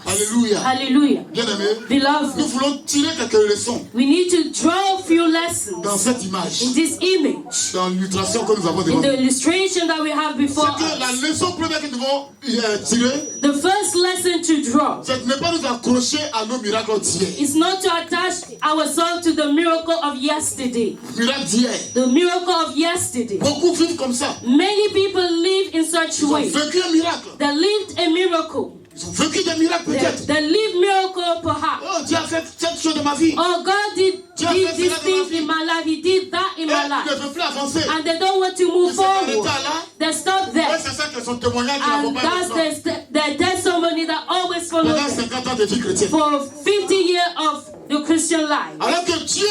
Alléluia. Hallelujah. Bien-aimé, Beloved, nous voulons tirer quelques leçons we need to draw a few lessons dans cette image, in this image, dans l'illustration que nous avons devant in the nous. illustration that we have before C'est que la us. leçon première que nous devons tirer, The first lesson to draw c'est de ne pas nous accrocher à nos miracles d'hier. is not to attach ourselves to the miracle of yesterday. Miracles d'hier. The miracle of yesterday. Beaucoup vivent comme ça. Many people live in such Ils a ont way. vécu un miracle. They lived a miracle. Ils ont vécu des miracles peut-être. They lived miracle perhaps. Oh, Dieu a fait cette chose de ma vie. Oh, God did this thing in my life. He did that in Et my ils ne life. veulent plus avancer. And they don't want to move Ils sont arrêtés forward. là. They stop Ouais, there. c'est ça que son témoignage qui And l'accompagne that's maintenant. the testimony that always follows Pendant them 50 ans de vie chrétienne. for 50 years of the Christian life. Alors que Dieu,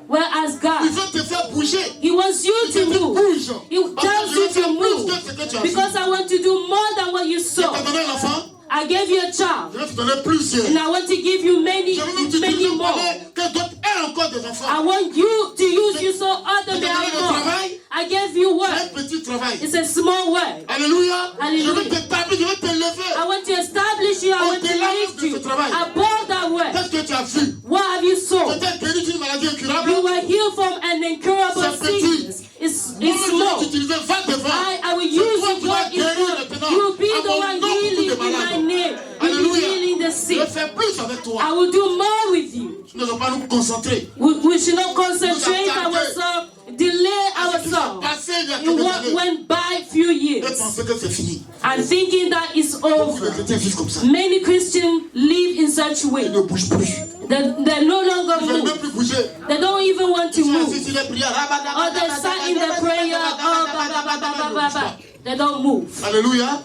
Whereas il God, veut te faire bouger. He wants you Il te to dit move. bouge. He Parce tells que je veux you to faire plus move. que ce que tu as fait. Because I want to do more than what you Je saw. t'ai donné un enfant, I gave you a child. je vais te donner plusieurs. And I want to give you many, Je veux même many t'utiliser pour more. aller que d'autres aient encore des enfants. I want you to use you so other Je t'ai may donné have le more. travail, I gave you un work. petit travail. It's a small work. Alléluia. Alléluia. Je vais t'établir, je vais te lever. I want to establish you. I want to Au-delà lift de you ce travail. above that work. Qu'est-ce que tu as vu? What have you saw? Tu t'es guéri d'une maladie incurable. You were healed from an incurable C'est petit. sickness. It's Moi, je vais small. t'utiliser, va devant. I will C'est use toi you, qui vas God, in guérir front. maintenant. You will be À the mon one nom, beaucoup healing de in my malades. name. You will be Alléluia. healing the Je sick. vais faire plus avec toi. I will do more with you. Nous ne devons pas nous concentrer. We should not concentrate attarder. ourselves, delay À ce qui s'est ourselves passé il y a in quelques what années. went by few Et years penser que c'est fini. and thinking that it's Beaucoup de over. chrétiens vivent comme ça. Many Christians live in such a way. Ils ne bougent plus. They no longer Ils ne veulent même move. plus bouger. They don't even want to Ils sont move. assis sur les prières. Or they sat in the prayer. Oh, ba, ba, ba, ba, ba, ba, ba. They don't move. Alléluia.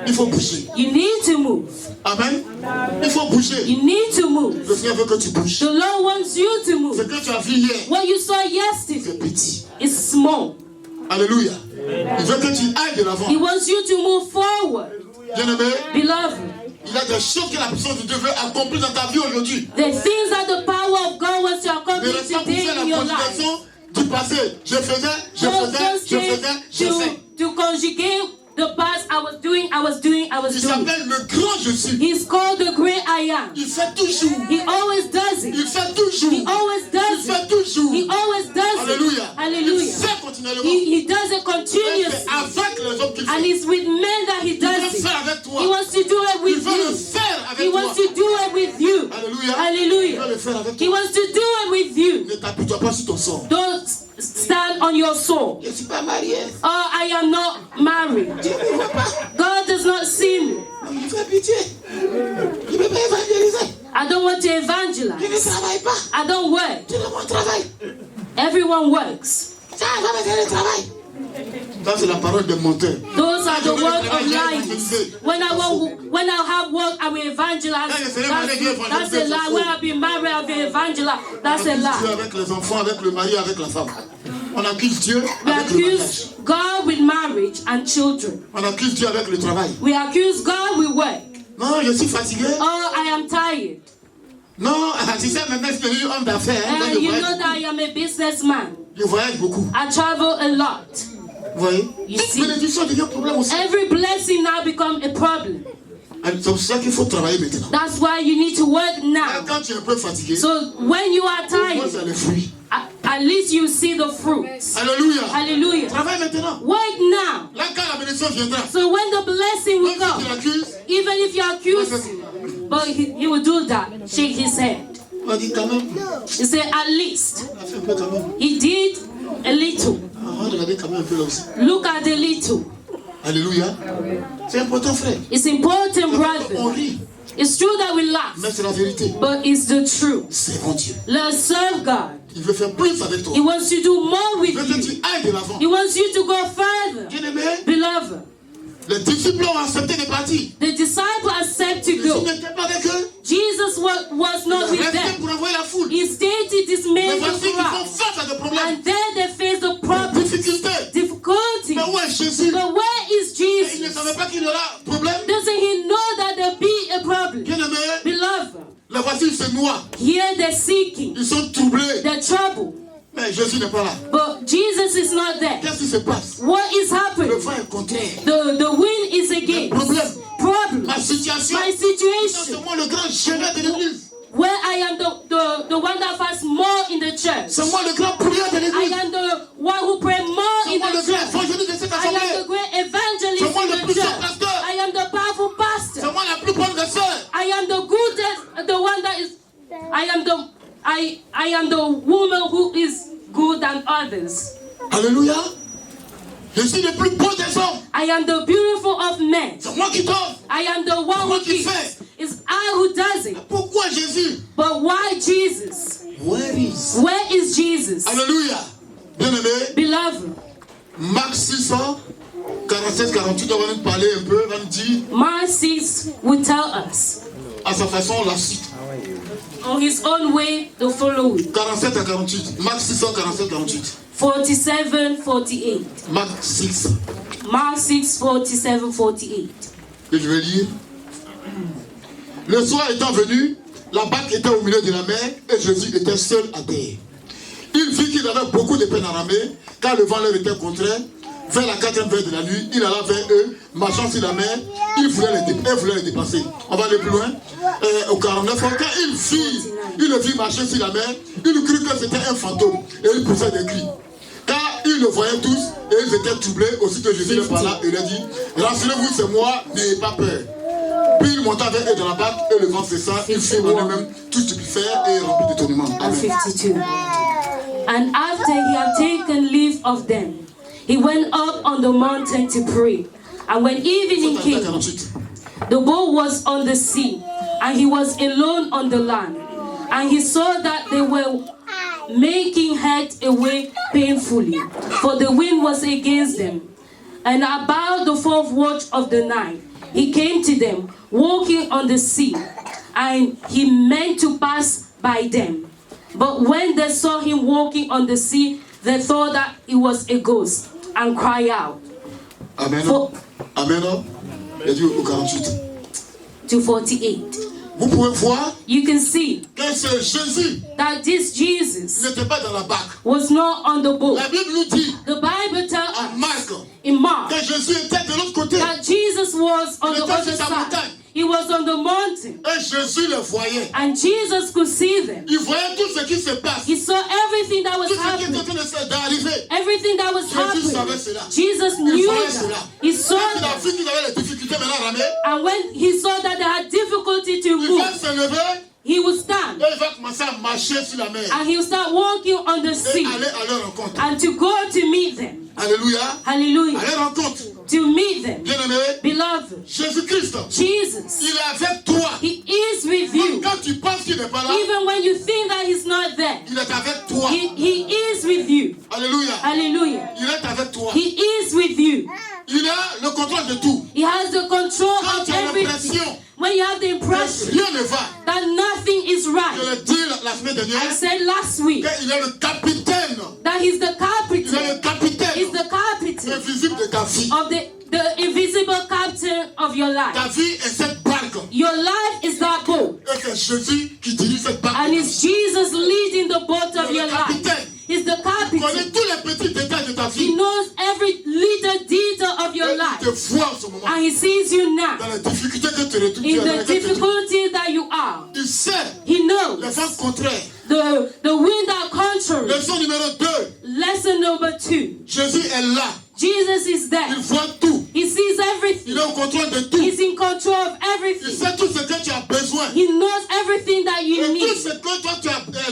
Il faut bouger. You need to move. Amen. Il faut bouger. You need to move. Le Seigneur veut que tu bouges. The Lord wants you to Ce move. que tu as vu hier, What you saw c'est yesterday petit. is small. Alléluia. Il veut que tu ailles de l'avant. He wants you to move forward. Bien-aimé, Beloved, il y a des choses que la puissance de Dieu veut accomplir dans ta vie aujourd'hui. the things that the power of God wants to Ne accomplish reste pas today pousser in la your life. conjugation du passé. Je faisais, je Don't faisais. to conjugate the past. I was doing. Il s'appelle le grand je suis. He's called the great I am. Il fait toujours. He always does Il it. fait toujours. He always Il does fait it. toujours. He always does Alléluia. it. Il Hallelujah. fait continuellement. He does it C'est continuously. avec les hommes qu'il And fait. it's with men that he Il veut does it. faire avec toi. He wants to do it Il with veut le you. faire He avec toi. wants to do it with you. Alléluia. Il veut Hallelujah. le faire avec He toi. wants to do it with you. Ne t'appuie-toi pas sur ton sort. Don't stand on your soul. Je ne suis pas marié. Oh, I am not married. Dieu ne voit pas. God does not see me. Il fait pitié. Il ne peut pas évangéliser. I don't want to Je ne evangelize. travaille pas. I don't work. Tu ne mon travail. Everyone works. Ça va me faire le travail. Ça, c'est la parole des menteurs. Those are the words of lies. When I have work, I will evangelize. That's a lie. When I've been married, I will evangelize. That's a Dieu lie. avec les enfants, avec le mari, avec la femme. On accuse Dieu We avec le mariage. accuse God with marriage and children. On accuse Dieu avec le travail. We accuse God with work. Non, je suis fatigué. Oh, I am tired. Non, tu sais, maintenant, je suis devenu homme d'affaires. And you know that I am a businessman. Je voyage beaucoup. I travel a lot. Vous voyez? You Toute see. bénédiction devient problème aussi. Every blessing now become a problem. C'est pour ça qu'il faut travailler maintenant. That's why you need to work now. Quand tu es un peu fatigué, So when you are moi, tired, c'est les fruits. at least you see the fruits. Alléluia. Hallelujah. Travaille maintenant. Work now. Là, quand la bénédiction viendra, So when the blessing will même si tu come, l'accuses, even if you accuse, but he will do that. Shake his head. on dit quand même, He said, at least. on a fait un peu quand même. He did a little. On va regarder quand même un peu là aussi. Look at the little. Alléluia. C'est important, frère. It's important, On brother. rit, It's true that we laugh, mais c'est la vérité. but it's the truth. C'est bon Dieu. Let's serve God. Il veut faire plus avec toi. He wants to do more Il with veut que you. tu ailles de l'avant. He wants you to go further. Bien-aimé, Beloved, les disciples ont accepté de partir. the disciples accept to Jésus go. n'était pas avec eux. Jesus was Il not est with resté them. pour envoyer la foule. He stayed to Mais dismay voici the qu'ils font crowd. face à des problèmes, And then they face the des problem, difficultés. difficulty. Mais où est Jésus? But where is Et il ne Jesus? savait pas qu'il y aura problème. Doesn't he know that there'll be a problem? Bien-aimé, Beloved, les voici, ils se noient. here they're seeking, Ils sont troublés. they're troubled. Mais Jésus n'est pas là. But Jesus is not there. Qu'est-ce qui se passe? What is Le happening? vent est contraire. The wind is against. Problem. Problem. Ma situation situation. my situation, C'est moi le grand gérant de l'église. where I am the one that fasts more in the church. C'est moi le grand prieur de I l'église. am the one who prays more C'est in moi the le grand church. évangéliste de cette I am assemblée. the great evangelist C'est moi in le the plus grand church. pasteur. I am the powerful pastor. C'est moi la plus bonne des sœurs. I am the goodest, the one that is. I am the woman who is good than others. Alléluia. Je suis le plus beau des hommes. I am the beautiful of men. C'est moi qui donne. I am the one Moi who qui gives. fais. It's I who does it. Pourquoi Jésus? But why Jesus? Where is? Where is Jesus? Alléluia. Bien-aimé, Beloved, Marc 6, 47, 48, on va nous parler un peu, on va nous dire Mark 6 will tell us à sa façon la suite. on his own way the following. 47 à 48. Marc 6, 47, 48. 47, 48. Marc 6. Mark 6, 47, 48. Et je vais lire. Le soir étant venu, la barque était au milieu de la mer et Jésus était seul à terre. Il vit qu'il avait beaucoup de peine à ramer, car le vent leur était contraire. Vers la 4e heure de la nuit, il alla vers eux, marchant sur la mer, il voulait les dépasser. On va aller plus loin. Au 49, quand il le vit marcher sur la mer, il crut que c'était un fantôme et il poussait des cris. Car ils le voyaient tous et ils étaient troublés. Aussitôt Jésus leur parla et leur dit, rassurez-vous, c'est moi, n'ayez pas peur. Puis il monta avec eux dans la barque et le vent cessa. Ils furent en eux-mêmes tous stupéfaits et remplis d'étonnement. And Amen. 52. And after he had taken leave of them, he went up on the mountain to pray. And when evening came, 48. the boat was on the sea, and he was alone on the land. And he saw that they were making headway painfully, for the wind was against them. And about the 4th watch of the night, he came to them, walking on the sea, and he meant to pass by them. But when they saw him walking on the sea, they thought that it was a ghost, and cried out. Amen. Amen. Et Dieu au 48. To 48. Vous pouvez voir You can see que ce Jésus that this Jesus n'était pas dans la barque. was not on the boat. La Bible nous dit The Bible tells à us Marc in Mark que Jésus était de l'autre côté. that Jesus was on the était other sur sa montagne. side. He was on the mountain, Et Jésus le voyait. and Jesus could see them. Il voyait tout ce qui se passe. He saw everything that was Tout ce qui est en happening. train d'arriver. Everything that was Jésus savait happening. cela. Jesus Il knew voyait that. cela. He saw Quand il a that. vu qu'ils avaient les difficultés maintenant à ramer, And when he saw that they had difficulty to il move, va se lever he would stand et il va commencer à marcher sur la mer and he would start walking on the et sea aller à leur rencontre. and to go to meet them. Alléluia. À Hallelujah. leur rencontre. To meet them. Bien-aimé, Beloved, Jésus-Christ, Jesus, il est avec toi. he is with Même you. quand tu penses qu'il n'est pas là, Even when you think that he's not there, il est avec toi. he is with you. Alléluia. Hallelujah. Il est avec toi. He is with you. Il a le contrôle de tout. He has the control Quand of tu as everything. l'impression When you have the que impression rien ne va, that nothing is je right, l'ai dit la semaine I dernière, said last week qu'il est le capitaine. that he's the Il est captain. le capitaine He's the captain invisible de ta vie. of the invisible captain of your life. Ta vie est cette barque. Your life is that boat. Et c'est Jésus qui dirige cette barque. And it's Jesus leading the boat of your life. He's the Il captain. connaît tous les petits détails de ta He vie. knows every little detail of your Et il life. te voit en ce moment. And he sees you now. Dans les difficultés que tu retrouves. In the difficulty that you are. Il sait He knows les vents contraires. the wind are contrary. Leçon numéro 2. Lesson number 2. Jésus est là. Jesus is there. Il voit tout. He sees everything. Il est au contrôle de tout. He's in control of Il everything. sait tout ce que tu as besoin. He knows everything that you Et tout need. ce que toi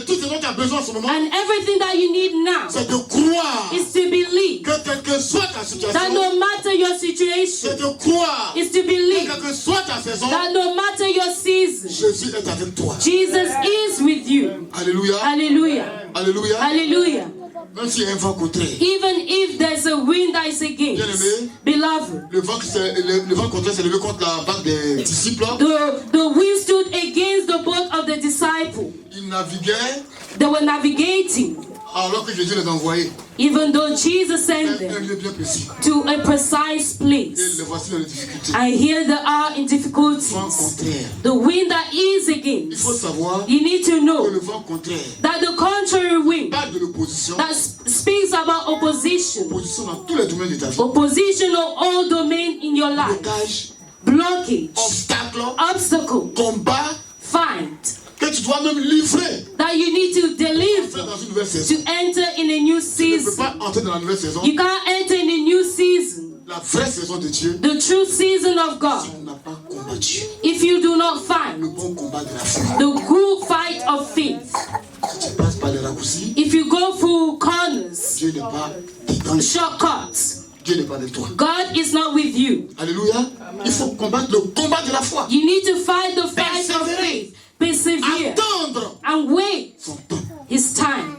tout ce dont tu as besoin en ce moment, And everything that you need now c'est de croire is to believe que quelle que soit ta that situation, no matter your c'est situation, de croire is to que believe quelle que soit ta saison, that no matter your season, Jésus est avec toi. Jesus is with you. Alléluia. Hallelujah. Alléluia. Hallelujah. Même s'il y a un vent contraire. Even if there's a wind that is against, Bien-aimé, beloved, le vent contraire s'est levé contre la barque des disciples. the wind stood against the boat of the disciple. Ils naviguaient They were navigating, alors que Jésus les a envoyés. even though Jesus sent Un them lieu bien précis. to a precise Et place. les voici dans les difficultés. And here they are in Vent difficulties. contraire. The wind that is Il against. faut savoir You need to que know le vent contraire that the contrary wind parle de l'opposition. that speaks about opposition, Opposition dans tous les domaines de ta vie. opposition of all domain in your life, Blocage, blockage, obstacle, obstacle, combat, fight, que tu dois même livrer that you need to deliver dans une nouvelle saison. to enter in a new Tu ne peux season. pas entrer dans la nouvelle saison, You can't enter in a new season, la vraie saison de Dieu, the true season of si God, on n'a pas combattu if you do not fight le bon combat de la foi. the good fight of faith. Si tu passes par les raccourcis, If you go through corners, Dieu n'est pas dans les... shortcuts, Dieu n'est pas avec toi. God is not with you. Alléluia. Il faut combattre le combat de la foi. You need to fight the fight of faith. Persevere Attendre and wait son temps his time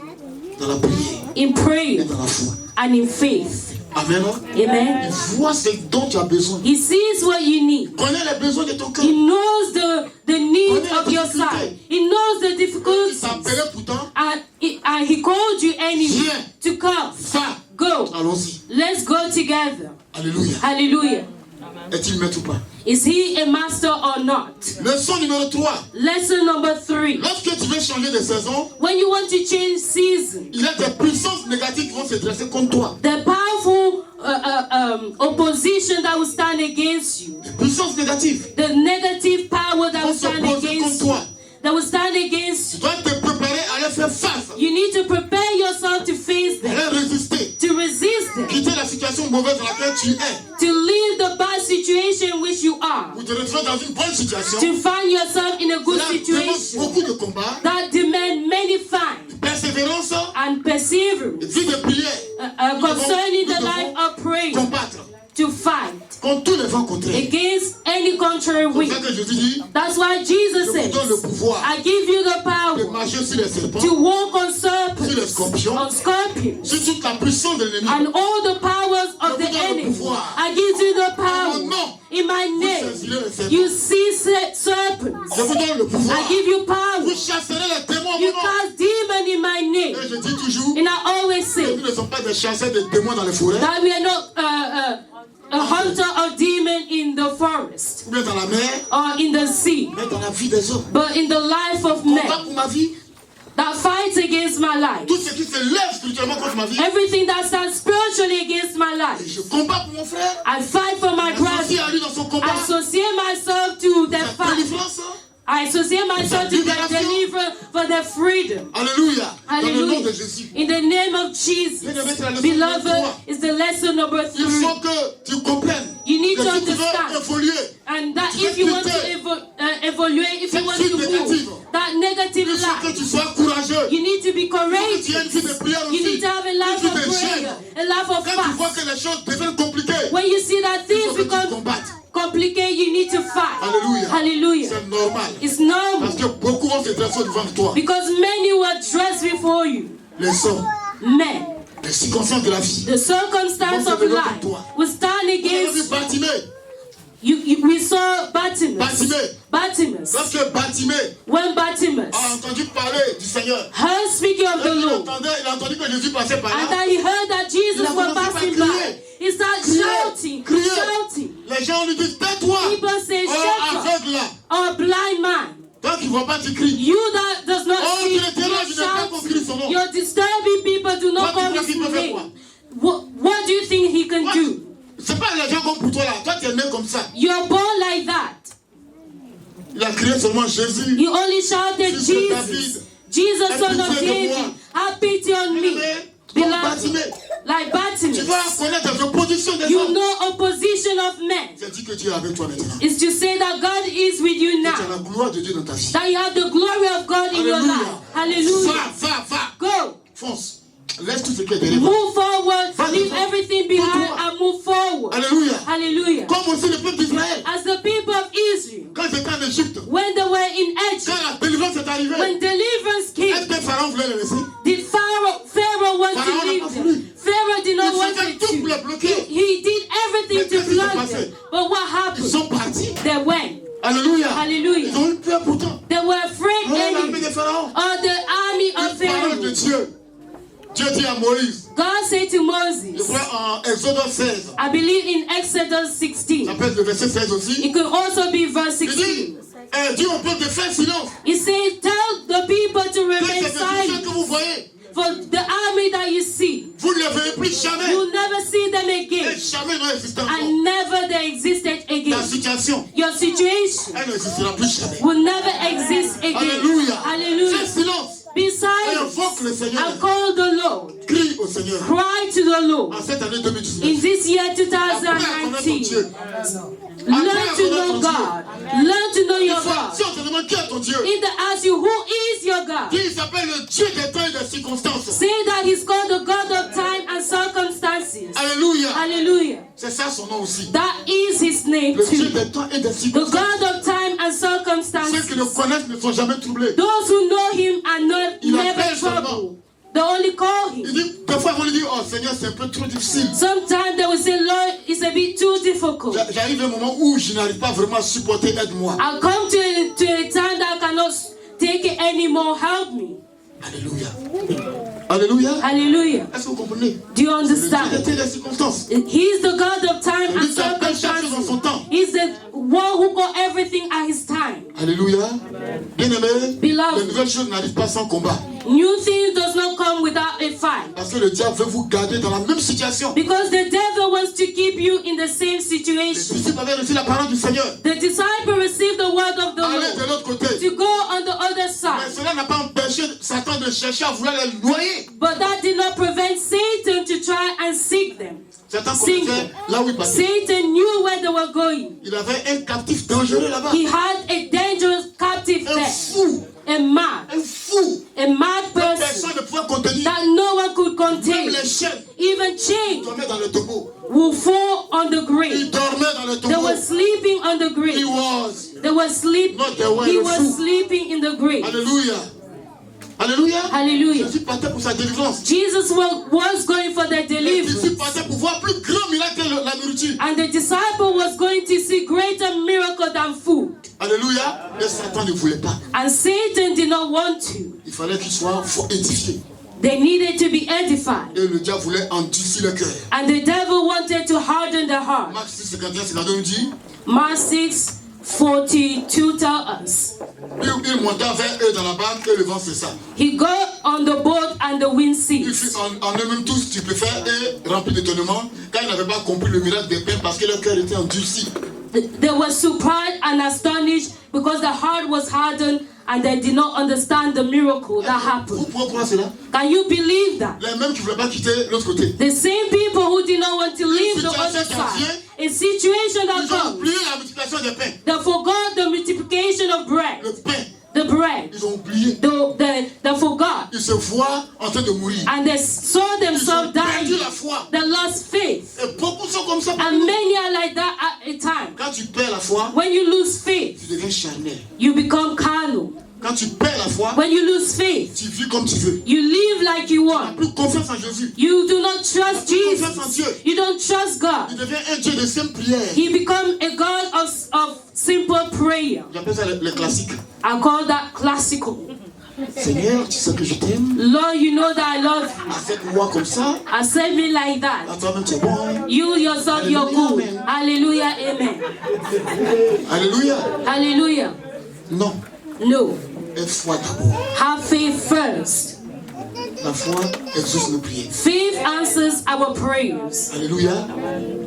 dans la prière in et prayer dans la foi. and in faith. Amen. Amen. Il voit ce dont tu as besoin. He sees what you need. Connais les besoins de ton cœur. He knows the needs of your side. He knows the Il difficulties. t'appelait pourtant. And he called you anyway Viens. to come. Va. Go. Allons-y. Let's go together. Alléluia. Hallelujah. Est-il maître ou pas? Is he a master or not? Leçon numéro 3. Lesson number 3. Lorsque tu veux changer de saison, When you want to change season, il y a des puissances négatives qui vont se dresser contre toi. the powerful opposition that will stand against you, Des puissances négatives. the negative power that will Vont se stand poser against contre you, toi. that will stand against Tu you. dois te préparer à les faire face. You need to prepare yourself to face À them, les résister. to resist them, Quitter la situation mauvaise dans laquelle tu es. to leave the bad situation in which you are, Pour te retrouver dans une bonne situation. to find yourself in a good Cela demande situation beaucoup de combats, that demand many fights persévérance and perseverance et vie de prière. concerning the life of prayer, Combattre to fight contre tous les vents contraires. against any contrary C'est wind. ça que Jésus dit, That's why Jesus je vous donne le says, pouvoir I give you the de power marcher sur les serpents, to walk on sur les serpents, scorpions, on scorpions, sur toute la puissance de l'ennemi. and all the powers of the enemy. I give you the power. In my Vous name, saisirez les serpents. you see serpents. Je vous donne le pouvoir. I give you power. Vous chasserez les démons à You mon nom. cast demon in my name. Et je dis toujours, And I always que say nous ne sommes pas des chasseurs de démons dans les forêts, that we are not a hunter of demon in the forest ou bien dans la mer, or in the sea, mais dans la vie des hommes. but in the life of Combat men pour ma vie, that fights against my life. tout ce qui se lève spirituellement contre ma vie, Everything that stands spiritually against my et life. je combats pour mon frère, I fight for my associé brother. à lui dans son I combat, associate myself to their sa fight. délivrance. I associate myself to their deliverance for their freedom. Alléluia. Dans le nom de Hallelujah. Jésus. In the name of Jesus. Beloved, is the lesson number Il 3. faut que tu comprennes You need que to si tu veux understand. évoluer, And that Tu if you veux want to quitter evaluate, if you want cette to vie négative. move that negative il faut que life, tu sois courageux. you need to be Il faut que tu aies une vie de courageous. prière You aussi. need to have a life Une of vie de prayer, jeûne. a life of Quand tu vois fast. que les choses deviennent compliquées, When you see that il things faut que tu become combattes. complicated, you need to fight. Alléluia. Hallelujah. C'est normal. It's normal Parce que beaucoup vont se dresser devant toi. because many were dressed before you. Les hommes, Men, les circonstances de la vie. the circumstance of life will stand Vous avez vu against Bartimée. we saw Bartimaeus. Bartimée. Bartimaeus. Lorsque Bartimée When Bartimaeus a entendu parler du Seigneur, heard speaking of the il Lord, a entendu que Jésus passait par and là. that he heard that Jesus Il a was commencé par passing crier. by, he started shouting, Crier. shouting. Les gens lui disent, tais-toi. People say, Oh, shut up, aveugle là. or blind man. Toi qui ne vois pas, tu cries. You that does not Oh, see, tu le déranges, you il n'a pas compris son nom. shout. You're disturbing people, do not Toi, tu call crois his qu'il peut faire name. quoi? What do you think he can do? C'est pas les gens comme pour toi là. Toi, tu es né comme ça. You're born like that. Il a crié seulement Jésus. You only shouted Fils de Jesus. David. Jesus, Have son of pity on David, moi. have pity on me. Comme Beloved, Bartimée. like Tu Bartimaeus. vas connaître les oppositions des You hommes. know opposition of men. C'est dit que Dieu est avec toi maintenant. Is to say that God is with you Tu as now. la gloire de Dieu dans ta vie. That you have the glory of God in your life. Hallelujah. Va. Go. Fonce. Laisse tout ce qui est derrière. Move forward. Va Leave devant. everything behind Toi. and move forward. Alléluia. Hallelujah. Comme aussi le peuple d'Israël. As the people of Israel, Quand ils étaient en Égypte, when they were in quand Egypt, la délivrance est arrivée, when deliverance came, est-ce que Pharaon voulait le laisser? did Pharaoh want Pharaoh to n'a leave pas them? voulu. Pharaoh did not Il want faisait tout pour les to. bloquer. He did everything Mais to qu'est-ce qui s'est block passé? them. But what Ils happened? sont partis. They went. Alléluia. Hallelujah. Ils ont eu peur pourtant. They were afraid Oh, l'armée enemy de Pharaon. of the army of Une parole de Pharaoh. Dieu. Dieu dit à Moïse, God said to je Moses, crois en Exode 16, I believe in Exodus 16. ça peut être le verset 16 aussi. It could also be verse Il dit, 16. Dieu au peuple de faire silence. He says, tell the people to Que remain cette destruction silent. que vous voyez, For For the army that you see, vous ne les verrez plus jamais. you'll never see them Et again. jamais n'ont existé encore. And never they existed Ta again. situation, Your situation elle n'existera plus jamais. will never exist again. Alléluia. Hallelujah. Fais silence. Be Et silent invoque le Seigneur. and call the Lord. Crie au Seigneur. Cry to the Lord. En cette année 2019. In this year Apprends à connaître ton 2019, Dieu. learn to know God. Learn to know your God. Si on te demande qui est ton Dieu, If they ask you, who is your God? dis il s'appelle le Dieu des temps et des circonstances. Say that he's called the God of time and circumstances. Alléluia. Hallelujah. C'est ça son nom aussi. That is his name Le Dieu too. des temps et des The circonstances. God of time and Ceux qui le circumstances. connaissent ne sont jamais troublés. Those who know him are not Il never appelle troubled. They only call Il him. dit, des fois, on lui dit, oh Seigneur, c'est un peu trop difficile. Sometimes they will say, Lord, it's a bit too difficult. J'arrive à un moment où je n'arrive pas vraiment à supporter, aide-moi. I'll come to a time that I cannot take it anymore. Help me. Alléluia. Alléluia. Hallelujah. Est-ce que vous comprenez? Do you Le Dieu understand? des temps et des circonstances. He's the God of time and Lui qui appelle chaque chose en son circumstances. temps. He's the one who got everything at his time. Alléluia. Bien-aimé, Beloved. les nouvelles choses n'arrivent pas sans combat. New things does not come without a fight. Parce que le diable veut vous garder dans la même situation. Because the devil wants to keep you in the same Les situation. disciples avaient reçu la parole du Seigneur. The disciple received the word of the Allez de Lord l'autre côté. to go on the other Mais side. cela n'a pas empêché Satan de chercher à vouloir les noyer. But that did not prevent Satan to try and seek them. Satan Sing. connaissait là où il passait. Satan knew where they were going. Il avait un captif dangereux là-bas. He had a dangerous captive Un there. fou. A mad. Un fou. A mad person Personne ne pouvait contenir. that no one could Même contain. les chaînes Even chains dormaient dans le tombeau. will fall on the grave. Il dormait dans le They tombeau. were sleeping on the He grave. was. They were sleeping. Not they were He the was fool. sleeping in the grave. Alléluia. Alléluia. Hallelujah. Jésus partait pour sa délivrance. Jesus was going for their Les disciples deliverance. partaient pour voir plus grand miracle que la nourriture. And the disciple was going to see greater miracle than food. Alléluia. Et Satan ne voulait pas. And Satan did not want to. Il fallait qu'il soit édifié. They needed to be edified. Et le diable voulait endurcir le cœur. And the devil wanted to harden the heart. Marc 6, 51, c'est nous dit, Mark 6:42 tell us. il monta vers eux dans la barque et le vent cessa. He got on the boat and the wind Ils ceased. furent en eux-mêmes tous stupéfaits et remplis d'étonnement, car ils n'avaient pas compris le miracle des pains parce que leur cœur était endurci. They were surprised and astonished because the heart was hardened and they did not understand the miracle that Vous happened. pouvez croire cela? Can you believe that? Les mêmes qui ne voulaient pas quitter l'autre côté. The same people who did not want to leave the other side, a situation that Ils ont comes, oublié la multiplication des pains. they forgot the multiplication of bread, Le pain, the bread, ils ont oublié. they forgot, Ils se voient en train de mourir. and they saw Ils ont themselves perdu dying. la foi. They lost faith, Et beaucoup sont comme ça. and many are like that at a time. Quand tu perds la foi, When you lose faith, tu deviens charnel. you become carnal. Quand tu perds la foi, When you lose faith, tu vis comme tu veux. you live like you Tu n'as want. plus confiance en Jésus. You do not trust Confiance en Jesus. Dieu. You don't trust Il God. devient un Dieu de simple prière. He become a God of simple prayer. J'appelle ça le classique. I call that classical. Seigneur, tu sais que je t'aime. Lord, you know that I love you. Accepte-moi comme ça. Accept me like À that. toi-même, tu es bon. Hein? You yourself, you're good. Hallelujah, amen. Alléluia. Hallelujah. Non. No. Aie foi d'abord. Have faith first. La foi exauce nos prières. Faith answers our prayers. Alléluia.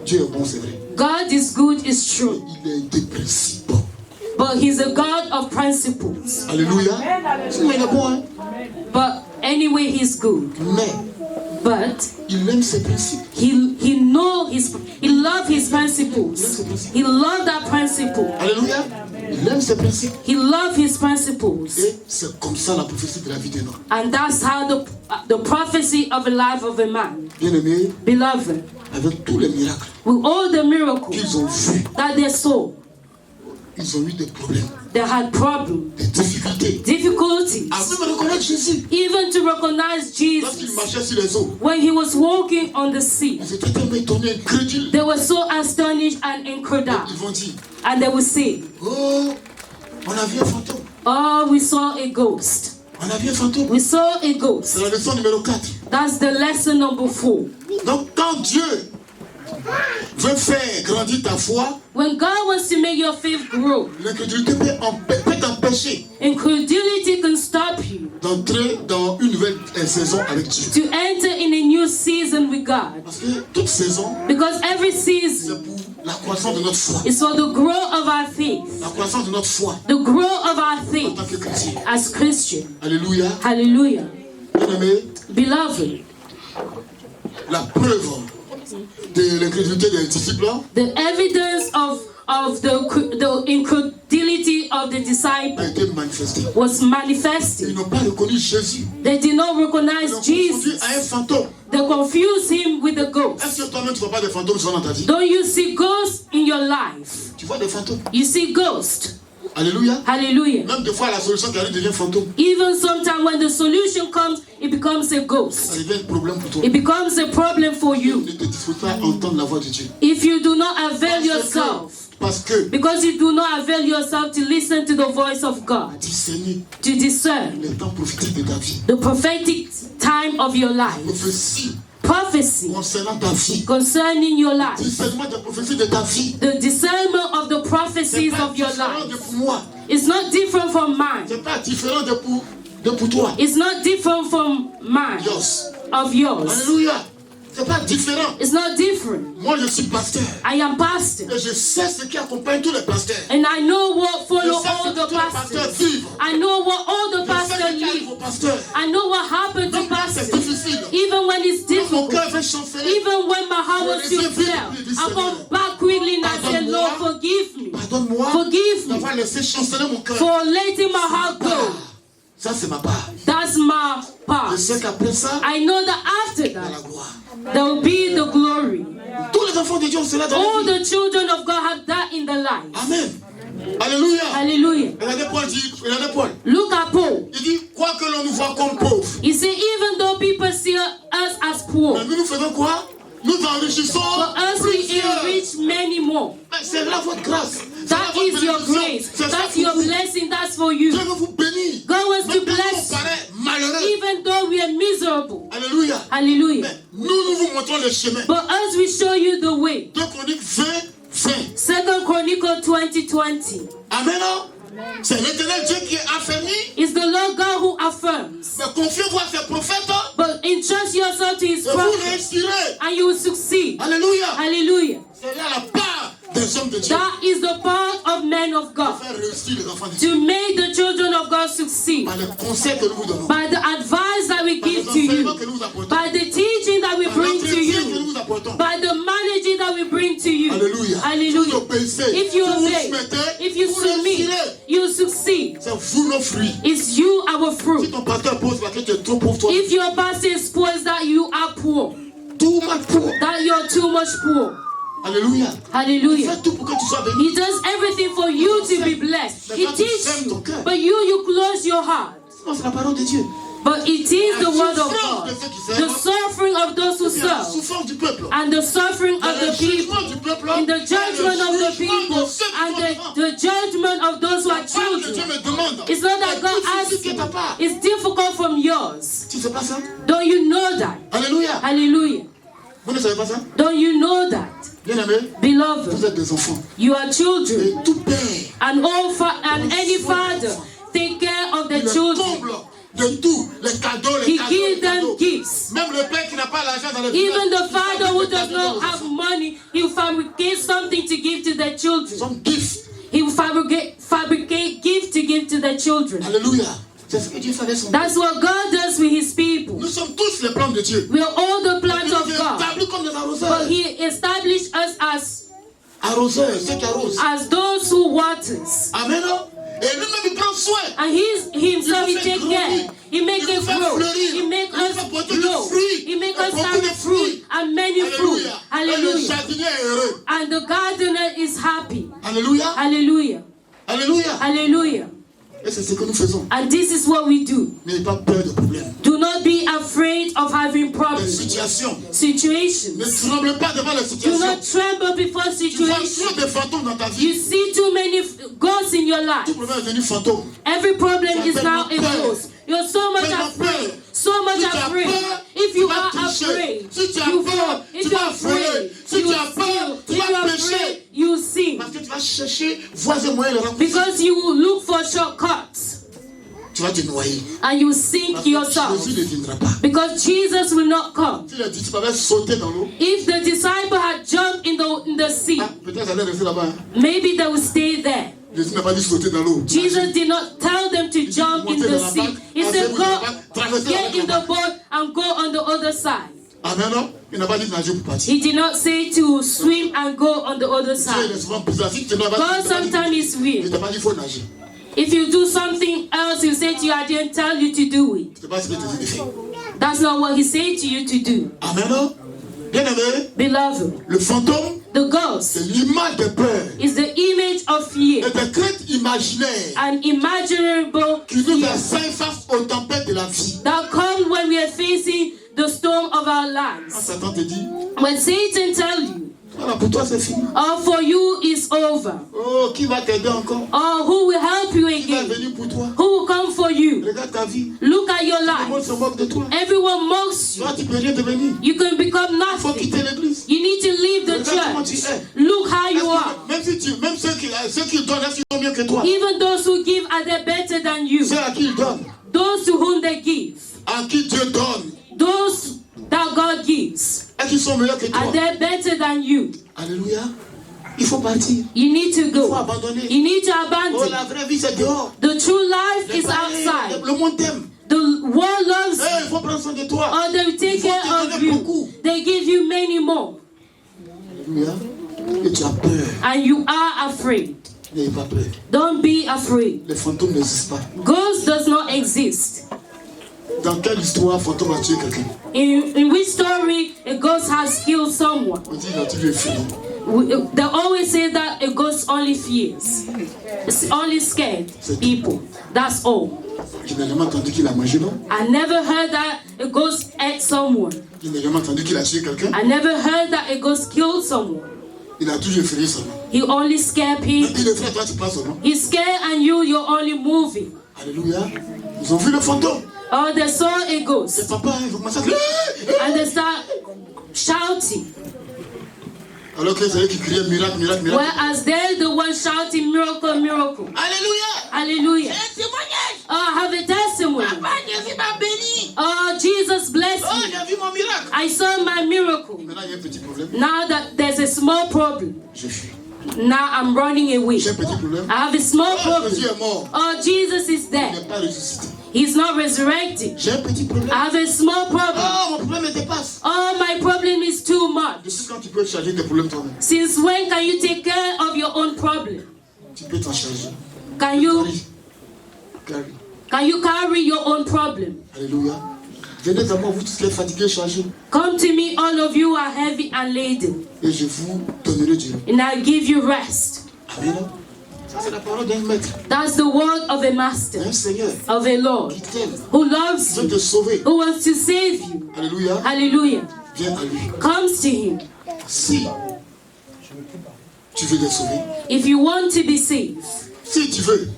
Dieu est bon, c'est vrai. God is good, is true. Il est des principes. But He's a God of principles. Alléluia. Sinon, il est bon. Hein? But anyway, He's good. Mais But il aime ses principes. He loved His principles. He loved that principle. Alléluia. Il aime ses principes. He loved His principles. Et c'est comme ça la prophétie de la vie d'un homme. And that's how the prophecy of the life of a man. Bien-aimé, Beloved, avec tous les miracles with all the miracles qu'ils ont vus, that they saw, ils ont eu des problèmes, they had problems, des difficultés. difficulties, Avant de reconnaître Jésus, even to recognize lorsqu'il Jesus. marchait sur les eaux, When He was walking on the sea, ils étaient tellement étonnés, incrédules. they were so astonished and incredulous. Ils vont dire, And they would say, oh, on a vu un fantôme. oh, we saw a ghost. On a vu un fantôme. We saw a ghost. C'est la leçon numéro 4. That's the lesson number 4. Donc quand Dieu veut faire grandir ta foi, When God wants to make your faith grow, l'incrédulité peut t'empêcher incredulity can stop you d'entrer dans une nouvelle saison avec Dieu. to enter in a new season with God. Parce que toute saison, Because every c'est season pour la croissance de notre foi. is for the growth of our faith. La croissance de notre foi The growth of our en faith tant que chrétien. as Christian. Alléluia. Hallelujah. Bien-aimé, Beloved, la preuve de l'incrédulité des disciples, the evidence of the incredulity of the a disciples été manifestée. was Ils manifested. n'ont pas reconnu Jésus. They did not Ils recognize l'ont confondu Jesus. à un fantôme. They confused him with the Est-ce ghost. que toi-même tu ne vois pas des fantômes souvent dans ta vie? Don't you see ghosts in your life? Tu vois des fantômes. You see ghosts. Alléluia. Hallelujah. Même des fois, la solution qui arrive devient fantôme. Even sometimes when the solution comes, it becomes a Ça ghost. devient un problème pour toi. It becomes a problem for you. Ne te dispose pas à entendre la voix de Dieu. If you do not avail yourself, Parce que because you do not avail yourself to listen to the voice of God, discerner to discern les temps prophétiques de ta vie. the prophetic time of your life, Prophétie prophecy concernant ta vie. concerning your life, Discernement des prophéties de ta vie. the discernment of the C'est prophecies pas of your différent de life. pour moi. It's not different from mine. C'est pas différent de pour toi. It's not different from mine, Yours. of yours. Alléluia. C'est pas différent. It's not different. Moi, je suis pasteur. I am pastor, Et je sais ce qui accompagne tous les pasteurs. and I know what follow Je sais all ce que the tous les pasteurs pastors. vivent. I know what all the Je sais pastors ce qui arrive live. aux pasteurs. I know what happened to Donc, quand c'est pastors. difficile, Even when it's quand mon difficult, cœur veut chanceler, even when my heart was Je to les ai vus, fail, puis dis, I come Seigneur, back quickly and I say, pardonne-moi. Lord, forgive me. pardonne-moi Forgive me d'avoir laissé chanceler mon cœur. for letting my heart go. Ça, c'est ma part. That's my Je part. sais qu'après ça, I know that after il y a la that, gloire. there will be the glory. Tous les enfants de Dieu ont cela dans All la vie. the children of God have that in their life. Amen. Alléluia. Hallelujah. Regardez Paul dit, regardez Paul. Look at Paul. Il dit, quoi que l'on nous voit comme pauvres, He said, even though people see us as poor, mais nous faisons quoi? Nous enrichissons for us we plusieurs. enrich many more. Mais c'est là votre grâce. C'est là That votre is your bénédiction. grace. C'est ça That's pour your vous. blessing. That's for you. Dieu veut vous bénir. God wants to Même quand bless on paraît malheureux. even though we are miserable. Alléluia. Hallelujah. Mais nous vous montrons le chemin. But us we show you the way. 2 Chroniques 20, 20. 2 Chronicle 20:20. Amen. Non? C'est l'éternel Dieu qui est affermi. It's the Lord God who affirms. Mais confiez-vous à ses prophètes But entrust yourself to his et vous prophet réussirez. and you will succeed. Alléluia. Hallelujah. C'est là la part des hommes de Dieu. That is the part of men of God. Faire réussir les enfants de Dieu. To make the children of God succeed. Par les conseils que nous vous donnons. By the advice that we Par les give to you. enseignements que nous vous apportons. By the teaching that we Par bring to l'entretien que nous you. vous apportons. By the managing that we bring to you. Alléluia. Si vous Hallelujah. obéissez, If you si vous obey, soumettez, if you vous submit, réussirez. you succeed. C'est vous nos fruits. It's you, our Si fruit. ton pasteur pose la question, tu es trop pauvre toi. If your pastor spoils that you are poor, Tout mal pour. that you're too much poor. Alléluia. Hallelujah. Fais tout pour que tu sois béni. He does everything for you to be blessed. He teaches you, but you close your heart. Sinon, c'est la parole de Dieu. But it is the word of God. De ceux qui The servent, suffering of those who il y a la serve souffrance du peuple. and the suffering Il y a of le the people jugement du peuple. and the Il y a judgment le of the jugement people de ceux qui and sont vivants. the judgment of those who are La part que Dieu children. me demande. It's not that est God plus asks difficile que ta you. part. It's difficult from yours. Tu sais pas ça? Don't you know that? Alléluia. Hallelujah. Vous ne savez pas ça? Don't you know that? Bien aimé, Beloved, vous êtes des enfants. you are children. Et tout père, And any father take care of the il children. comble de tout. Les cadeaux, les He cadeaux, gives les them cadeaux. gifts. Même le père qui n'a pas l'argent dans les Even villages, the il father who fabrique des does cadeaux not aux have enfants. money, he will fabricate something to give to their children. Some gifts. He will fabricate gifts to give to their children. Alléluia. C'est ce que Dieu fait avec son That's what God does with his people. Nous sommes tous les plans de Dieu. We are all the plans Il nous of God. établit comme des But arroseurs. he established us Arroseurs, ceux qui arrosent. as those who waters. Amen. Et lui-même, il prend soin. And himself, he take care. He make Il nous us fait grow. fleurir. He make Il nous us fait porter du grow. fruit. He make Et us beaucoup have de fruit fruits. and many fruit. Alléluia. Et le Hallelujah. jardinier est heureux. And the gardener is happy. Alléluia. Hallelujah. Alléluia. Hallelujah. Et c'est ce que nous faisons. And this is what we do. N'ayez pas peur de problème. Do not be afraid of having Les problems, situations. Ne situations. tremble pas devant les Do situations. not tremble before Tu vois situations. trop de fantômes dans ta You vie. see too many ghosts in your life. Tout problème est devenu fantôme. Every problem Tu as is now a tellement peur. ghost. You're so much Tellement afraid. peur. So much Si tu as afraid. peur, If tu you vas are tricher. afraid, Si tu as you peur, fall. tu If you vas are afraid, voler. Si you tu as peur, steal. tu If vas you are pécher. afraid, you sin. Parce que tu vas chercher voies et moyens de rencontrer. Because you will look for shortcuts Tu vas te noyer. and you sink Parce que yourself. Jésus ne viendra pas. Because Jesus will not come. Si les disciples avaient sauté dans l'eau, If the disciple had jumped in the sea, peut-être qu'ils allaient rester là-bas. maybe they would stay there. Jésus n'a pas dit sauter dans l'eau. Jesus did not tell them to jump in the sea. He said, go, get in the boat and go on the other side. Amen, non? Il n'a pas dit de nager pour partir. He did not say to swim and go on the other Dieu, il side. est souvent bizarre. Si tu n'as pas God dit, sometimes is il weird. t'a pas dit qu'il faut nager. If you do something else, he say to you, I didn't tell you to do it. C'est pas ce que Jésus dit de faire. That's not what he said to you to do. Amen, non? Bien aimé, Beloved, le fantôme, the ghost c'est l'image de peur is the image of et fear, des craintes imaginaires an imaginable qui nous fear enseignent face aux tempêtes de la vie. that comes when we are facing the storm of our Quand lives. Satan te dit, When Satan tells you, voilà, pour toi c'est fini. all for you is over, Oh, qui va t'aider encore? or who will help you Qui va again, venir pour toi? who will come for you. Regarde ta vie. Look at your Tout le monde life. se moque de toi. Everyone mocks you. Toi, tu peux rien devenir. You can become Il faut nothing. quitter l'église. You need to leave the Regarde comment tu church. es. Look how Est-ce you are. que- Même ceux qui donnent, est-ce qu'ils sont mieux que toi? Even those who give, are they better than you? Ceux à qui ils donnent, Those to whom they give, à qui Dieu donne, those that God gives, est-ce qu'ils sont meilleurs que toi? are they better than you? Alléluia. Il faut partir. You need to Il faut go. abandonner. You need to Oh, abandon. la vraie vie, c'est dehors. The true life Les is pareils, outside. le monde t'aime. The world loves Eh, you, il faut prendre soin de toi. or they will take Il faut care te of donner you. beaucoup. They give you many more, Alléluia. Et tu as peur. and you are afraid. N'ayez pas peur. Don't be afraid. Les fantômes n'existent pas. Ghost does not exist. Dans quelle histoire fantôme a tué quelqu'un? In which story a ghost has killed someone? On dit il a tué fini. They always say that a ghost only fears. It's only scared people. That's all. Je n'ai jamais entendu qu'il a mangé, non? I never heard that a ghost ate someone. Je n'ai jamais entendu qu'il a tué quelqu'un. I never heard that a ghost killed someone. Il a toujours effrayé seulement. He only scared Il people. effraie, toi tu passes seulement. He's scared and you're only moving. Alléluia. Ils ont vu le fantôme. Or they saw a C'est ghost papa, il faut commencer à crier. and they start shouting. Alors que c'est eux qui criaient miracle, miracle, miracle. Whereas they're the ones shouting miracle, miracle. Alléluia. Hallelujah. Un témoignage. Oh, I have a testimony. Papa, Jésus m'a béni. Oh, Jesus bless Oh, me. j'ai vu mon miracle. I saw my miracle. Maintenant, il y a un petit problème. Now that there's a small problem, Je fuis. now I'm running away. J'ai un petit problème. I have a small Oh, Jésus problem. est mort. Oh, Jesus is Il dead. n'est pas ressuscité. He's not resurrected. J'ai un petit problème. I have a small problem. Oh, mon problème me dépasse. Oh, my problem is too much. Depuis quand tu peux charger tes problèmes toi-même? Since when can you take care of your own problem? Tu peux t'en charger. Can you Carry. carry your own problem? Alléluia. Venez à moi, vous tous les fatigués, chargés, Come to me, all of you are heavy and laden, et je vous donnerai du repos. and I'll give you rest. Amen. Ça, c'est la parole d'un maître, That's the word of a master, d'un Seigneur of a Lord, qui t'aime, who qui loves veut you, te sauver. who wants to save you. Alléluia. Hallelujah. Viens à lui. Comes to him. Si tu veux être sauvé, If you want to be saved, si tu veux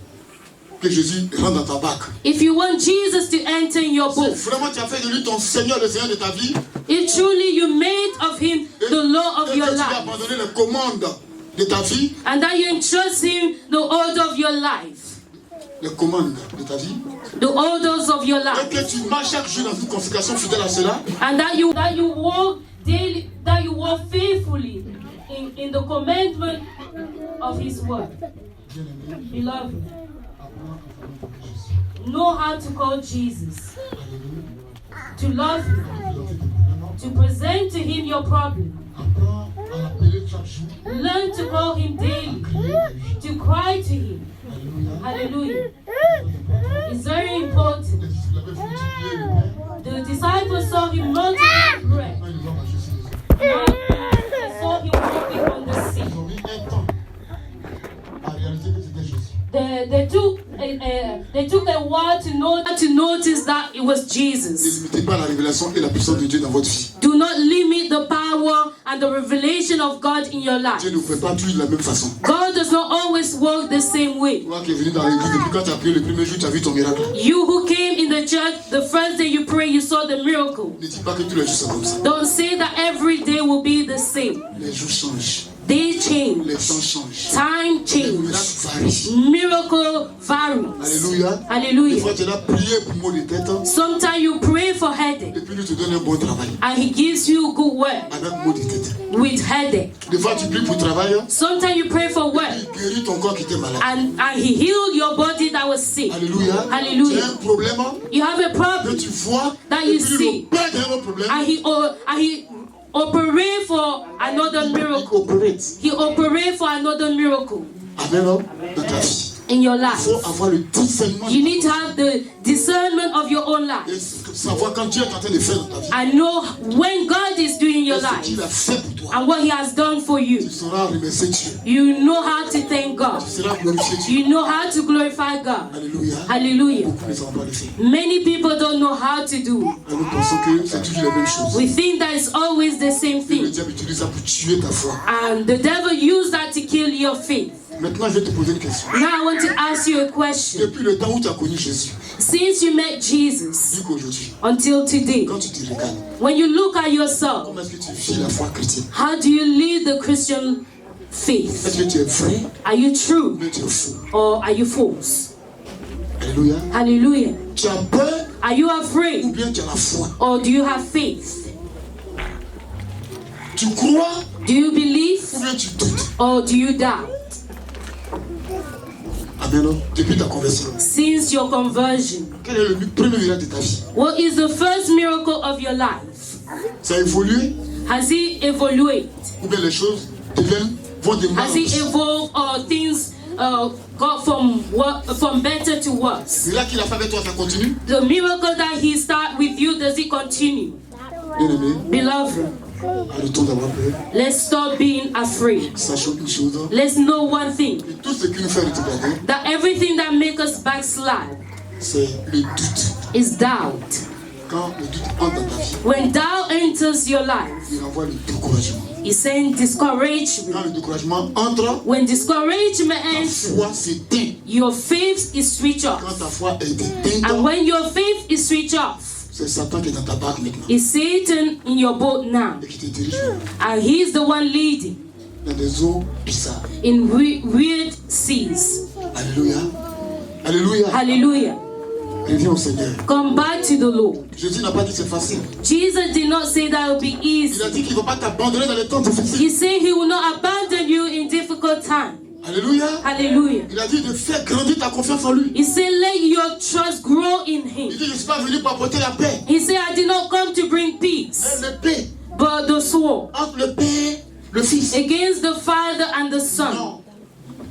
que Jésus rentre dans ta barque, if you want Jesus to enter in your si boat, vraiment tu as fait de lui ton Seigneur, le Seigneur de ta vie, if truly you made of him the law et of que your tu lui as life, abandonné les commandes de ta vie, and that you entrust him the order of your life, les commandes de ta vie, the orders of your et life, que tu marches chaque jour dans une consécration fidèle à cela, and that you walk daily, that you walk faithfully in the commandment of his word. Beloved, know how to call Jesus, to love him, to present to him your problem. apprends à l'appeler chaque jour. Learn to call him daily, to cry to him. Hallelujah. It's very important. Les disciples avaient multiplié le pain, The disciples saw him multiply bread. quand ils ont marché sur les eaux. Now they saw him walking on the sea. Ils ont mis un temps à réaliser que c'était Jésus. they took a while to notice that it was Ne Jesus. limitez pas la révélation et la puissance de Dieu dans votre vie. Do not limit the power and the revelation of God in your life. Dieu ne vous fait pas tout de la même façon. God does not always work the same way. Toi qui es venu dans l'église depuis quand tu as prié le premier jour, tu as vu ton miracle. You who came in the church, the first day you pray, you saw the miracle. Ne dis pas que tous les jours c'est comme ça. Don't say that every day will be the same. Les jours changent. They change. Les temps changent. Time Les change. miracles varient. Miracle varies. Alléluia. Des Hallelujah. fois tu as prié pour maux de tête Sometimes you pray for headache et puis lui te donne un bon travail and he gives you good work avec maux de tête. with headache. Des fois tu pries pour travail, Sometimes you pray for work il guérit ton corps qui était malade. and he healed your body that was sick. Alléluia. Hallelujah. Tu as un problème You have a que problem tu vois that et you puis see. le père derrière le problème, and he operate for another il miracle. opère. He operate for another miracle Amen. Dans ta vie. in your Il life. faut avoir le discernement You need to have the discernment of your own life et savoir quand Dieu est en train de faire dans ta vie and know when God is doing et your ce qu'il life a fait pour toi. and what He has done for Tu you. sauras remercier Dieu. You know how to thank God. Tu sauras glorifier Dieu. You know how to glorify God. Alléluia. Hallelujah. Beaucoup ne savent pas le faire. Many people don't know how to do it. Et nous pensons que c'est toujours la même chose. We think that it's always the same Et le thing. diable utilise ça pour tuer ta foi. And the devil used that to kill your faith. Maintenant, je vais te poser une question. Now I want to ask you a question. Depuis le temps où tu as connu Jésus, Since you met Jesus jusqu'aujourd'hui, until today, quand tu te regardes, when you look at yourself, comment est-ce que tu vis la foi chrétienne? how do you live the Christian faith? Est-ce que tu es vrai Are you true ou bien tu es faux? or are you false? Alléluia. Hallelujah. Tu as peur Are you ou afraid bien tu as la foi? or do you have faith? Tu crois Do you believe ou bien tu doutes? or do you doubt? Amen. Depuis ta conversion, Since your conversion, quel est le premier miracle de ta vie? what is the first miracle of your life? Ça a évolué Has it evaluated? ou bien les choses vont de mal Has en it pis? evolved or things got from better to worse? Le miracle qu'il a fait avec toi, ça continue? The miracle that He started with you, does it continue? Bien aimé, Beloved, arrêtons d'avoir peur. let's stop being afraid. Sachons une chose, Let's know one thing, que tout ce qui nous fait retarder, that everything that makes us backslide c'est le doute. is doubt. Quand le doute entre dans ta vie, When doubt enters your life, il envoie le découragement. it sends discouragement. Quand le découragement entre, When discouragement ta enters, foi s'éteint. your faith is switched Quand off. ta foi est éteinte, And when your faith is switched off, c'est Satan qui est dans ta barque maintenant it's Satan in your boat now. et qui te dirige And he's the one leading dans des eaux bizarres. in weird seas. Alléluia. Alléluia. Hallelujah. Reviens au Seigneur. Come back to the Lord. Jésus n'a pas dit c'est facile. Jesus did not say that it would be Il easy. a dit qu'il ne va pas t'abandonner dans les temps difficiles. He said he will not abandon you in difficult times. Alléluia. Hallelujah. Il a dit de faire grandir ta confiance en lui. He said, let your trust grow in Il him. dit je ne suis pas venu pour apporter la paix. He said, I did not come to bring peace, Le paix but the sword entre le Père, le Fils. against the Father and the Son. Non.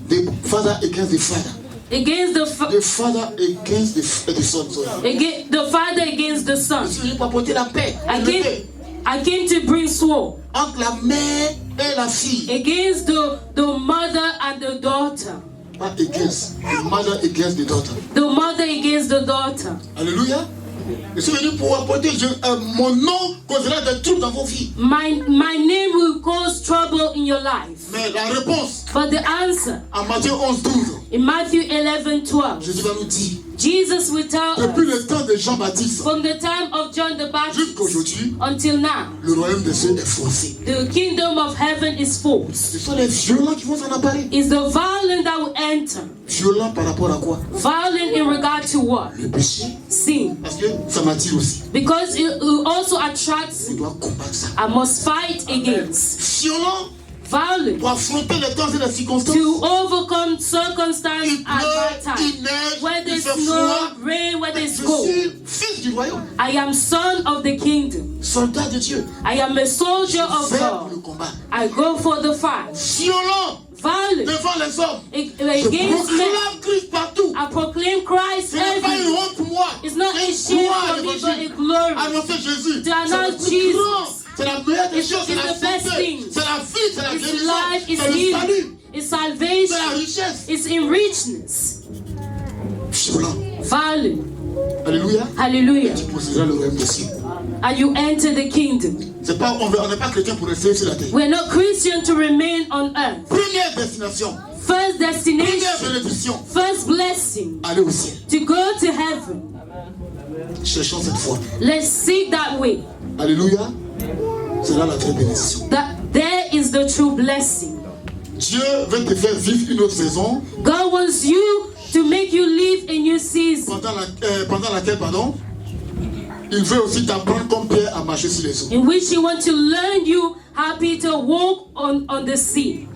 The father against the father. Against the The father against the son. Sorry. against the Father against the Je Son. suis venu pour apporter la paix. I Le came, paix. I came to bring sword Entre la mère et la fille. against the mother and the daughter. Pas against. The mother against the daughter. The mother against the daughter. Alléluia. Je suis venu pour apporter mon nom causera des troubles dans vos vies. My name will cause trouble in your life. Mais la réponse But the answer en Matthieu 11:12, in Matthew 11:12, Jésus va nous dire Jesus will tell depuis us le temps de Jean-Baptiste from the time of John the Baptist jusqu'aujourd'hui, until now, le royaume des cieux est forcé. the kingdom of heaven is false. Ce sont les violents qui vont s'en emparer. It's the violent that will enter. Violents par rapport à quoi? Violent in regard to what? Le péché. Sin. Parce que ça m'attire aussi. Because it also attracts, On doit combattre ça. I must fight against. Violent Violent. pour affronter les temps et les circonstances. To overcome circumstance Il at pleut, that il time. neige, Whether il it's fait snow, froid. rain, whether Je it's cold. suis fils du royaume, I am son of the kingdom. soldat de Dieu. I am a soldier of Fait pour le God. combat. I go for the fight. Violent Violent devant les hommes. Je against men. proclame Christ partout. I proclaim Christ Ce n'est pas une everywhere. honte pour moi. It's not a C'est shame une gloire for me, but a l'évangile. glory. Annoncer Jésus. To C'est announce le plus Jesus. grand. C'est la meilleure des It's choses. C'est la the best santé. thing. C'est la vie. C'est la It's guérison. life, C'est it's le healing, salut. it's C'est la salvation, richesse. it's in richness. insolent. violent. Alléluia. Hallelujah. Tu posséderas le royaume des cieux. And you enter the kingdom. C'est pas, on n'est pas chrétien pour rester sur la terre. We're not Christian to remain on earth. Première destination, First première destination, bénédiction, first blessing, aller au ciel. to go to heaven. Cherchons cette foi. Let's seek that way. Alléluia. C'est là la vraie bénédiction. That there is the true blessing. Dieu veut te faire vivre une autre saison God wants you to make you live a new season pendant laquelle, il veut aussi t'apprendre comme Pierre à marcher sur les eaux. in which He wants to learn you how Peter walked on the sea.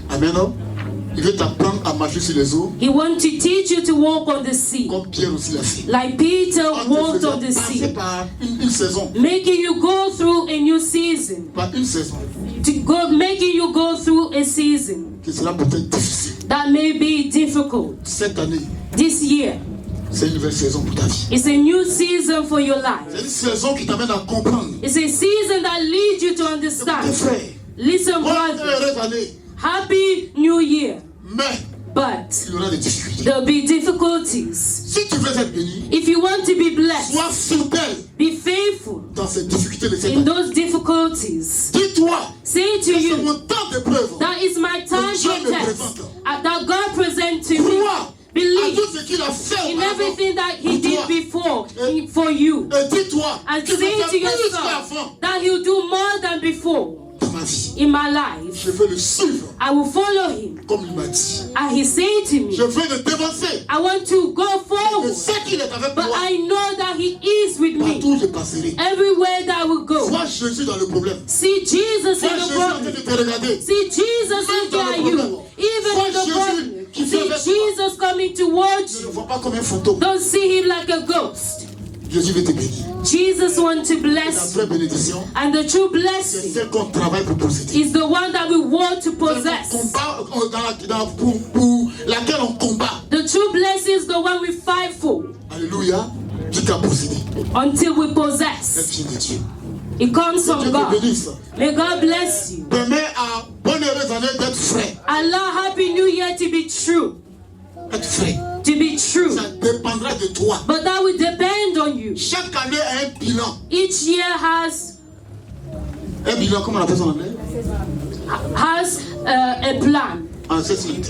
Amen. Non? Il veut t'apprendre à marcher sur les eaux He wants to teach you to walk on the sea, comme Pierre aussi l'a fait. like Peter En te walked faisant on the passer sea, par une saison. making you go through a new season, Par une saison making you go through a season qui sera peut-être difficile. that may be difficult. Cette année, This year c'est une nouvelle saison pour ta vie. is a new season for your life. C'est une saison qui t'amène à comprendre. It's a season that leads you to Tes understand. frères, Listen, bonne et brother, heureuse année. happy new year. Mais But il y aura des difficultés. there'll be difficulties. Si tu veux être béni, If you want to be blessed, sois fidèle be faithful dans ces difficultés de cette in année. those difficulties. Dis-toi, Say to c'est you, mon temps d'épreuve. that is my time Dieu for me test, présente. that God presents to me. Crois à Believe tout ce qu'il a fait in auparavant. everything that He Pour did toi. before for you. Et dis-toi And qu'il va say faire to plus yourself qu'avant that He'll do more than before dans ma vie. in my life. Je veux le suivre I will follow Him. comme il m'a dit. And He said to me, Je veux le dévancer. I want to go Je forward, sais qu'il est avec but moi. I know that He is with me Partout où je passerai. everywhere that I will go. Vois Jésus dans le problème. See Jesus Vois in the Jésus en train problem. de te regarder. See Jesus looking at you, even in the problem. See Jesus coming towards Ne le you. vois pas comme un fantôme. Don't see Him like a ghost. Jésus veut te bénir. Jesus wants to La bless vraie you. bénédiction, And the true c'est blessing celle qu'on travaille pour posséder. is the one that we want to C'est le possess. combat pour laquelle on combat. The true blessing is the one we fight for Alléluia. Dis qu'à posséder. until we Elle possess. vient de Dieu. It comes Dieu from te God. bénisse. May God bless you. Permets à bonne heureuse année d'être frais. Allow Happy New Year to be true. Être frais. To be true. Ça dépendra de toi. But that will depend on you. Chaque année a un bilan. Each year has Un bilan, comment on appelle ça en anglais? a plan, Un assessment.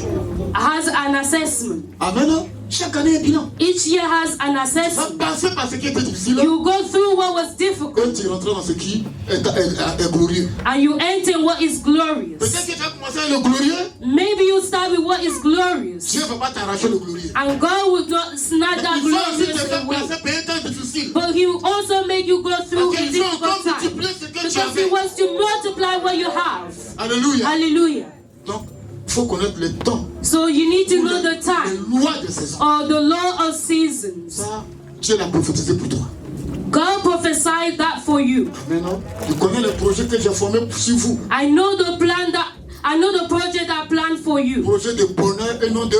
has an assessment. Amen. Chaque année un bilan. Each year has an Va assessment. passer par ce qui était difficile. You go through what was difficult Et tu rentres dans ce qui est glorieux. and you enter what is glorious. Peut-être que tu as commencé avec le glorieux. Maybe you start with what is glorious Dieu ne va pas t'arracher le glorieux. and God will not snatch that Il va aussi te glorious faire away. passer par un temps difficile. But He will also make you go through Parce a qu'il veut encore difficult time multiplier ce que tu because He avais. wants to multiply what you have. Alléluia. Hallelujah. Donc, il faut connaître le temps. So you need to Ou know the les time lois de saison. or the law of seasons. Ça, Dieu l'a prophétisé pour toi. God prophesied that for you. Maintenant, tu connais le projet que j'ai formé sur vous. I know the project I planned for you. Projet de bonheur et non de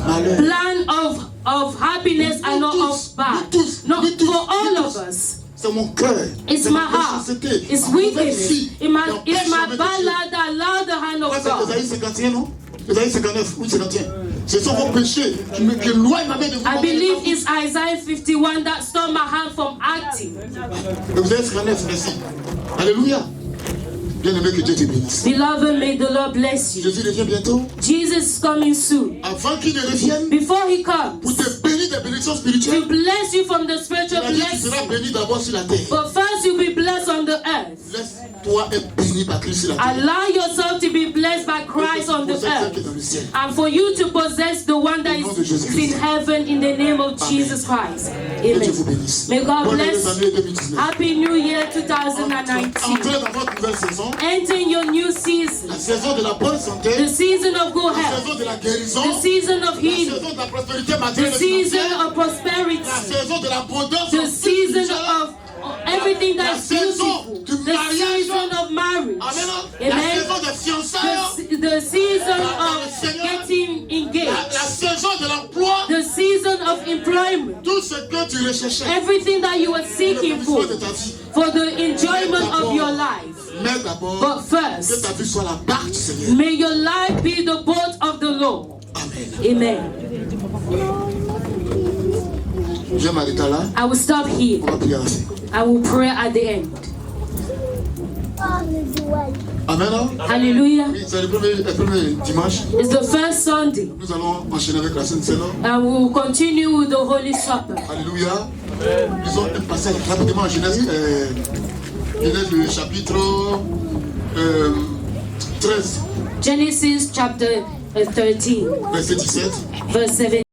malheur. Plan of happiness and not of bad. Not for all of us. C'est mon cœur. It's C'est my ma heart. nécessité. It's Ma nouvelle weakness. vie. It's my Qui empêche la main de Dieu. ballad that allow the hand of Ça, c'est God. Ésaïe 51, non? Ésaïe 59, oui, 51. Ce sont vos péchés qui éloignent ma main de vous. I believe it's Isaiah 51 that stopped my hand from acting. Ésaïe 59, merci. Alléluia. Bien-aimé, que Dieu te bénisse. Beloved, may the Lord bless you. Jésus revient bientôt. Jesus is coming soon. Avant qu'il ne revienne, Before He comes, pour te bénir des bénédictions to spirituelles, bless you from the spiritual il a dit que tu seras blessing. béni d'abord sur la terre. But first you'll be blessed on the earth. Laisse-toi être béni par Christ sur la terre. Allow yourself to be blessed by Christ on the Pour celle qui est earth. dans le ciel. And for you to possess the one that is in heaven in the name of Jesus Christ. Que Dieu vous Amen. bénisse. May God Bonne bless année you. 2019. Happy New Year 2019. Entrez dans votre nouvelle saison. Enter in your new La season. saison de la bonne santé. The season of good La health. saison de la guérison. The season of La healing. saison de la prospérité The matérielle et season financière. of prosperity. La saison de l'abondance. The season of everything that is beautiful. The season of marriage. Amen. La Amen. saison des fiançailles. The season of getting La engaged. saison de l'emploi. The season of employment. Tout ce que tu recherchais. Everything that you were seeking Pour for. de ta vie. For the enjoyment of your life. Mais d'abord, But que first, ta vie soit la barque du Seigneur. may your life be the boat of the Lord. Amen. Amen. Je vais m'arrêter là. I will stop here. On va prier ainsi. I will pray at the end. Amen. Hallelujah. Oui, c'est le premier dimanche. It's the first Sunday. Nous allons enchaîner avec la Sainte Seine. And we will continue with the Holy Supper. Alléluia. Ils ont un passage rapidement en Genèse, Genèse le chapitre 13, Genesis chapter 13, verset 17. verse 17.